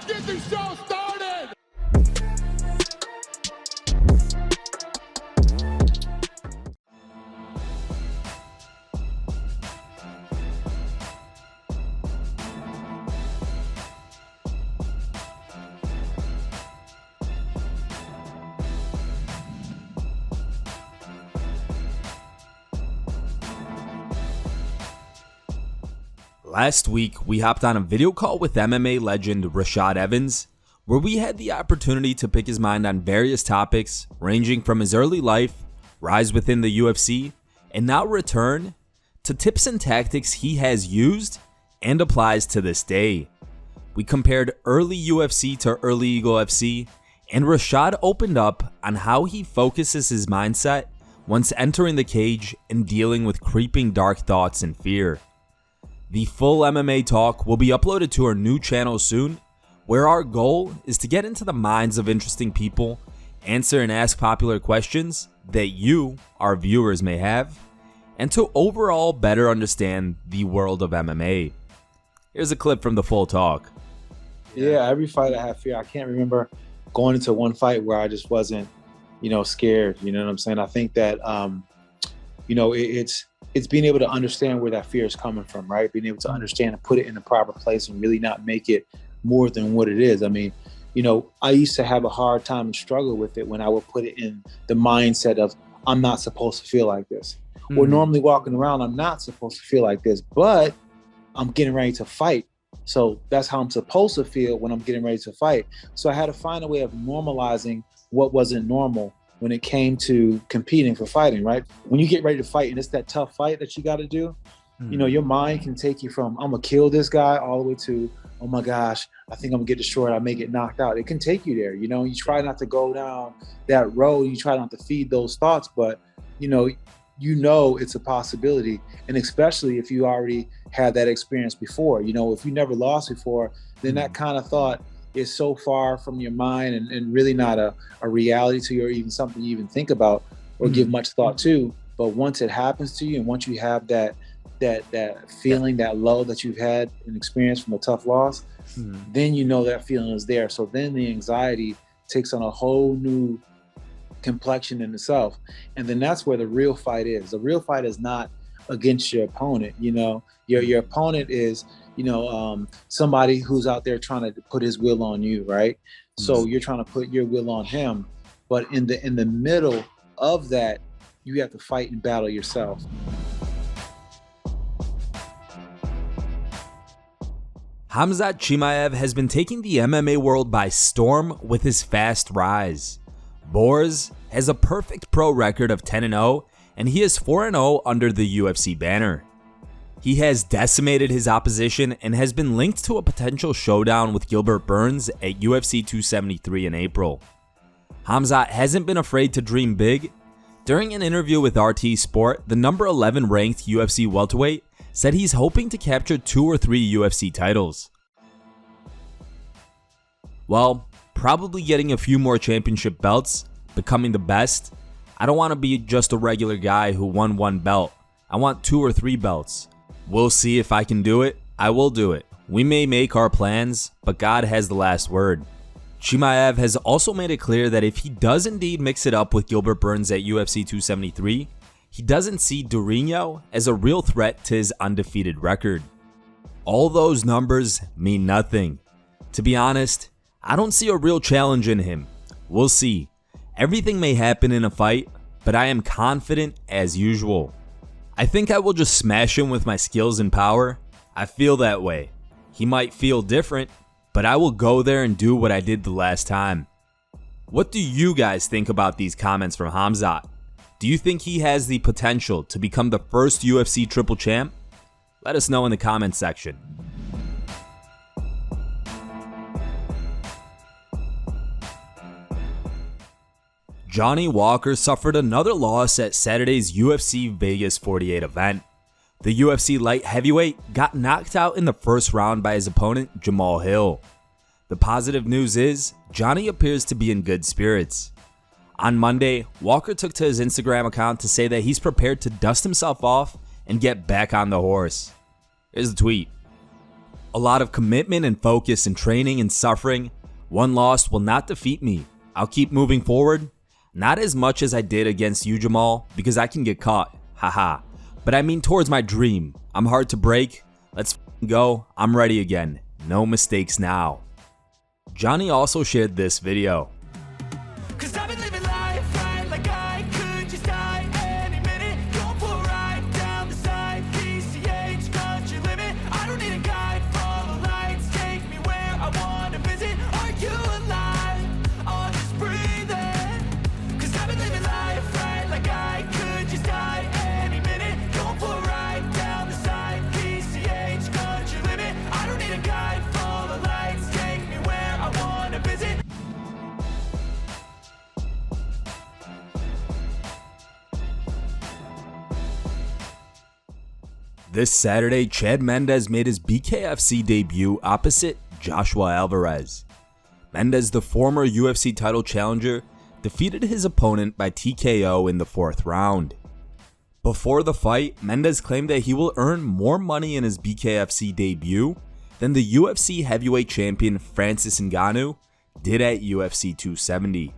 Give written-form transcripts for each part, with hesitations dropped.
get the show started! Last week, we hopped on a video call with MMA legend Rashad Evans, where we had the opportunity to pick his mind on various topics, ranging from his early life, rise within the UFC, and now return to tips and tactics he has used and applies to this day. We compared early UFC to early Eagle FC, and Rashad opened up on how he focuses his mindset once entering the cage and dealing with creeping dark thoughts and fear. The full MMA talk will be uploaded to our new channel soon, where our goal is to get into the minds of interesting people, answer and ask popular questions that you, our viewers, may have, and to overall better understand the world of MMA. Here's a clip from the full talk. Yeah, every fight I have fear. I can't remember going into one fight where I just wasn't, scared. You know what I'm saying? I think that, it's being able to understand where that fear is coming from, right? Being able to understand and put it in the proper place and really not make it more than what it is. I mean, I used to have a hard time and struggle with it when I would put it in the mindset of, I'm not supposed to feel like this. Mm-hmm. Or normally walking around, I'm not supposed to feel like this, but I'm getting ready to fight. So that's how I'm supposed to feel when I'm getting ready to fight. So I had to find a way of normalizing what wasn't normal when it came to competing for fighting, right? When you get ready to fight and it's that tough fight that you got to do, your mind can take you from, I'm going to kill this guy, all the way to, oh my gosh, I think I'm going to get destroyed. I may get knocked out. It can take you there. You try not to go down that road. You try not to feed those thoughts, but it's a possibility. And especially if you already had that experience before, if you never lost before, then that kind of thought is so far from your mind and really not a reality to you, or even something you even think about or give much thought to. But once it happens to you, and once you have that feeling, that low that you've had and experienced from a tough loss, then that feeling is there. So then the anxiety takes on a whole new complexion in itself. And then that's where the real fight is. The real fight is not against your opponent. Your opponent is somebody who's out there trying to put his will on you, right? So you're trying to put your will on him, but in the middle of that, you have to fight and battle yourself. Khamzat Chimaev has been taking the MMA world by storm with his fast rise. Boers has a perfect pro record of 10-0, and he is 4-0 under the UFC banner. He has decimated his opposition and has been linked to a potential showdown with Gilbert Burns at UFC 273 in April. Khamzat hasn't been afraid to dream big. During an interview with RT Sport, the number 11 ranked UFC welterweight said he's hoping to capture 2 or 3 UFC titles. Well, probably getting a few more championship belts, becoming the best. I don't want to be just a regular guy who won 1 belt. I want 2 or 3 belts. We'll see if I can do it. I will do it. We may make our plans, but God has the last word. Chimaev has also made it clear that if he does indeed mix it up with Gilbert Burns at UFC 273, he doesn't see Durinho as a real threat to his undefeated record. All those numbers mean nothing. To be honest, I don't see a real challenge in him. We'll see. Everything may happen in a fight, but I am confident as usual. I think I will just smash him with my skills and power. I feel that way. He might feel different, but I will go there and do what I did the last time. What do you guys think about these comments from Khamzat? Do you think he has the potential to become the first UFC triple champ? Let us know in the comments section. Johnny Walker suffered another loss at Saturday's UFC Vegas 48 event. The UFC light heavyweight got knocked out in the first round by his opponent, Jamahal Hill. The positive news is, Johnny appears to be in good spirits. On Monday, Walker took to his Instagram account to say that he's prepared to dust himself off and get back on the horse. Here's the tweet. A lot of commitment and focus and training and suffering. One loss will not defeat me. I'll keep moving forward. Not as much as I did against you, Jamal, because I can get caught. Haha. But I mean towards my dream. I'm hard to break. Let's go. I'm ready again. No mistakes now. Johnny also shared this video. Cause I've been living life right like I could just die any minute. Going for a ride down the side, PCH, country limit. I don't need a guide, follow lights, take me where I wanna visit. Are you alive? Or just breathing? Cause I've been living life right like I could just die any minute. Going for a ride down the side, PCH, country limit. I don't need a guide, follow lights, take me where I wanna visit. This Saturday, Chad Mendes made his BKFC debut opposite Joshua Alvarez. Mendes, the former UFC title challenger, defeated his opponent by TKO in the 4th round. Before the fight, Mendes claimed that he will earn more money in his BKFC debut than the UFC heavyweight champion Francis Ngannou did at UFC 270.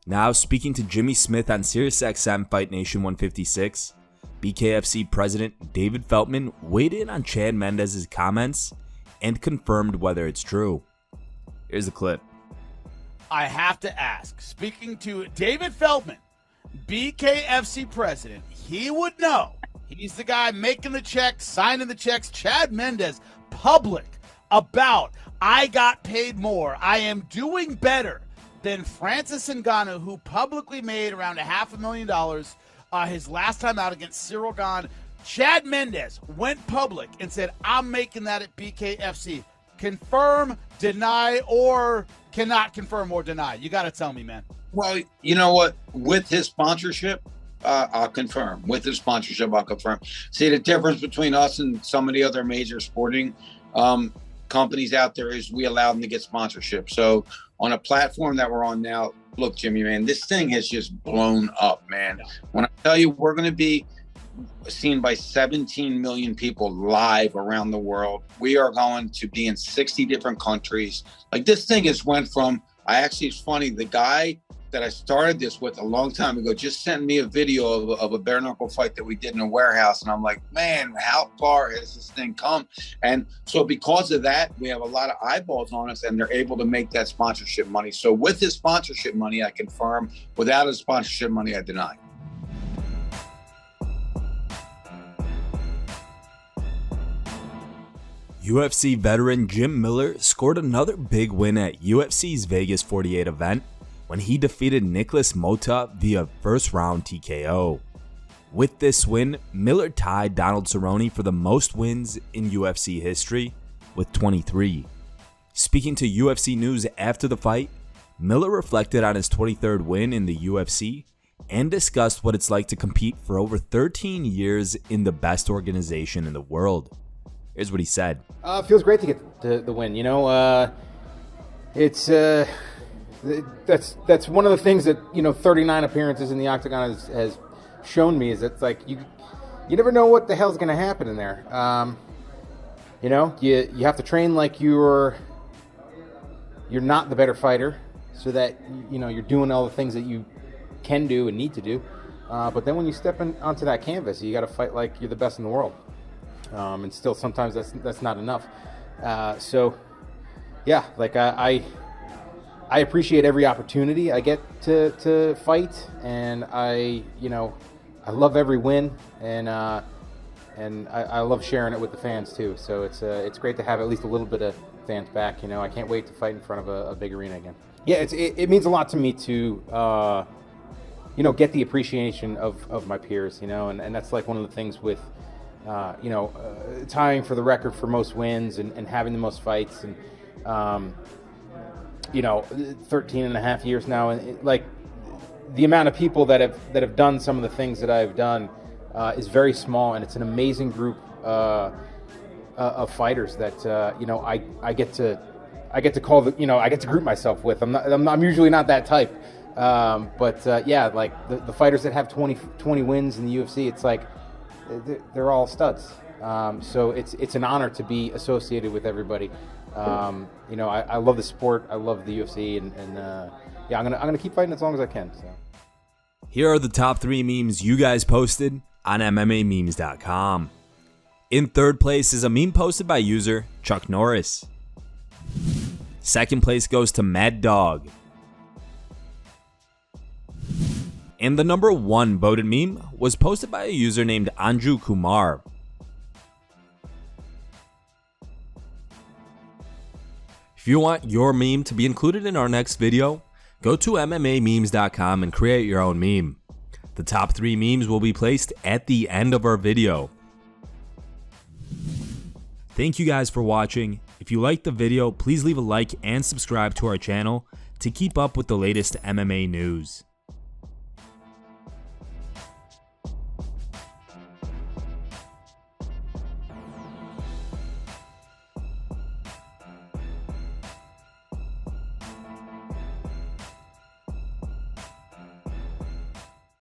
Now speaking to Jimmy Smith on SiriusXM Fight Nation 156, BKFC president David Feldman weighed in on Chad Mendes' comments and confirmed whether it's true. Here's the clip. I have to ask, speaking to David Feldman, BKFC president, he would know. He's the guy making the checks, signing the checks. Chad Mendes, public about, I got paid more. I am doing better than Francis Ngannou, who publicly made around $500,000 his last time out against Cyril Gane. Chad Mendes went public and said, I'm making that at BKFC. Confirm, deny, or cannot confirm or deny? You got to tell me, man. Well, you know what? With his sponsorship, I'll confirm. With his sponsorship, I'll confirm. See, the difference between us and some of the other major sporting companies out there is we allow them to get sponsorship. So on a platform that we're on now, look, Jimmy, man, this thing has just blown up, man. When I tell you we're going to be seen by 17 million people live around the world, we are going to be in 60 different countries. Like, this thing has went from, it's funny, the guy that I started this with a long time ago just sent me a video of a bare knuckle fight that we did in a warehouse. And I'm like, man, how far has this thing come? And so because of that, we have a lot of eyeballs on us and they're able to make that sponsorship money. So with his sponsorship money, I confirm. Without his sponsorship money, I deny. UFC veteran Jim Miller scored another big win at UFC's Vegas 48 event when he defeated Nicholas Mota via first round TKO. With this win, Miller tied Donald Cerrone for the most wins in UFC history with 23. Speaking to UFC News after the fight, Miller reflected on his 23rd win in the UFC and discussed what it's like to compete for over 13 years in the best organization in the world. Here's what he said. It feels great to get the win. You know, that's one of the things that, 39 appearances in the octagon has shown me, is it's like you never know what the hell's going to happen in there. You have to train like you're not the better fighter, so that you're doing all the things that you can do and need to do. But then when you step onto that canvas, you got to fight like you're the best in the world. And still, sometimes that's not enough. So, yeah, like I appreciate every opportunity I get to fight, and I love every win, and I love sharing it with the fans too. So it's great to have at least a little bit of fans back. I can't wait to fight in front of a big arena again. Yeah, it means a lot to me to get the appreciation of my peers. And that's like one of the things with. Tying for the record for most wins and having the most fights, and 13 and a half years now, and like the amount of people that have done some of the things that I've done is very small, and it's an amazing group of fighters that I get to call I get to group myself with. I'm usually not that type, but like the fighters that have 20 wins in the UFC, it's like. They're all studs. So it's an honor to be associated with everybody. You know, I love the sport. I love the UFC, and yeah, I'm gonna keep fighting as long as I can. So. Here are the top 3 memes you guys posted on MMAmemes.com. In third place is a meme posted by user Chuck Norris. Second place goes to Mad Dog. And the number 1 voted meme was posted by a user named Anju Kumar. If you want your meme to be included in our next video, go to MMAmemes.com and create your own meme. The top 3 memes will be placed at the end of our video. Thank you guys for watching. If you liked the video, please leave a like and subscribe to our channel to keep up with the latest MMA news.